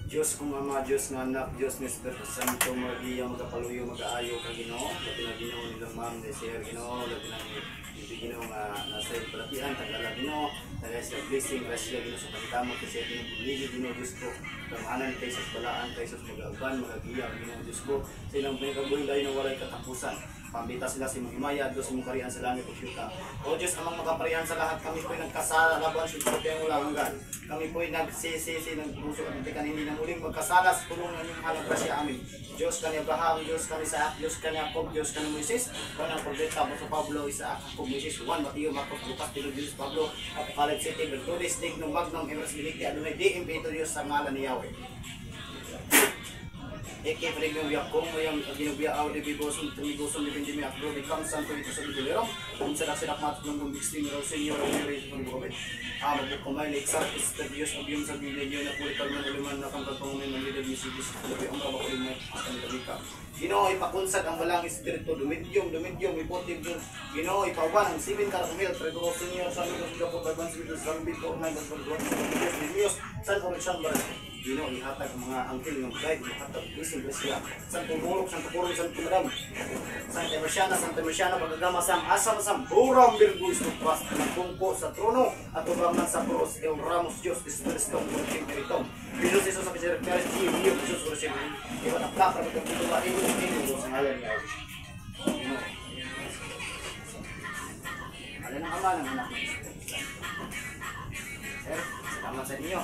Diyos kong Ama, Diyos nga anak, Diyos ni Espiritu Santo, magiya, magapaluyo, mag-aayo ka Ginoo, labi na Ginoo nila ma'am, desir Ginoo, labi na hindi Ginoo nga nasa ipalatian, tagala Ginoo, tagay sa blessing, rasya Ginoo sa pagkamot, kasi Ginoo bumili Ginoo, Diyos ko, kamahanan kay sa balaan, kay sa mag-aban, mag-agiya Ginoo, Diyos ko, silang pinagabuhin dahil na walay katapusan. Pambita sila si Mahimaya, Diyos mong karihan sa langit o syuta. O Diyos, amang makaparihan sa lahat, kami po'y nagkasala, laban sa ito kayong walang hanggan. Kami po'y nagsisisi ng puso at kan hindi na muling magkasala sa tulong ng inyong halang grasya amin. Diyos ka ni Abraham, Diyos ka ni Isaac, Diyos ka ni Jacob, Diyos ka ni Moises. Juan ang Propeta, sa Pablo, Isaac, Jacob, Moises, Juan, Mateo, Marcos, Lucas, Pedro, Julius, Pablo, Apocalypse City, Bertulis, Dignum, Magnum, Emerus, Militi, Adonai, Di, Impito, Diyos, sa ngalan ni Yahweh. Eke premium yakong mo yung ginubiyaaw ni Biboson, Tumiboson, ni Benjamin Akdo, ni Kamsan, Tuwito sa Bidulero, kung sinak matut ng Bixtin, Senior, Generation ng Bukabit. Magbukumay, Lexar, Estadios, Abium sa Biblia, na Pulikal ng Uliman, na Kangkatong ng Leader, Misigis, Labi, ang Rabakulim, ang Kamika. Ginoo, ipakunsad ang walang espiritu, dumidyong, ipotim dun. Ginoo, ipawan ang 7 karamil, Tredo, Senior, San Miguel, Singapore, Bagban, Sibito, San Bito, Nagas, Bagban, Dimios, San Correction, Ginoo, ihatag ang mga angkil ng guide, ihatag ising Brescia, San Pumulok, San Pupurong, San Pumadam, Santa Marciana, Pagagama, Sam Asam, Sam Burang, Birgus, Tupas, Nagtungko sa trono, at ubangan sa Pros, El Ramos, Diyos, Espiritom, Kurting, Peritom, Bisos Isos sa Piser, Piaris, Dio, Bisos, Ursim, Iwan ang plaka, Magkakituwa, Iwan, sa ngalan niya. Ginoo. Alam ng Ama ng anak ng Espiritu. Sir, salamat sa inyo.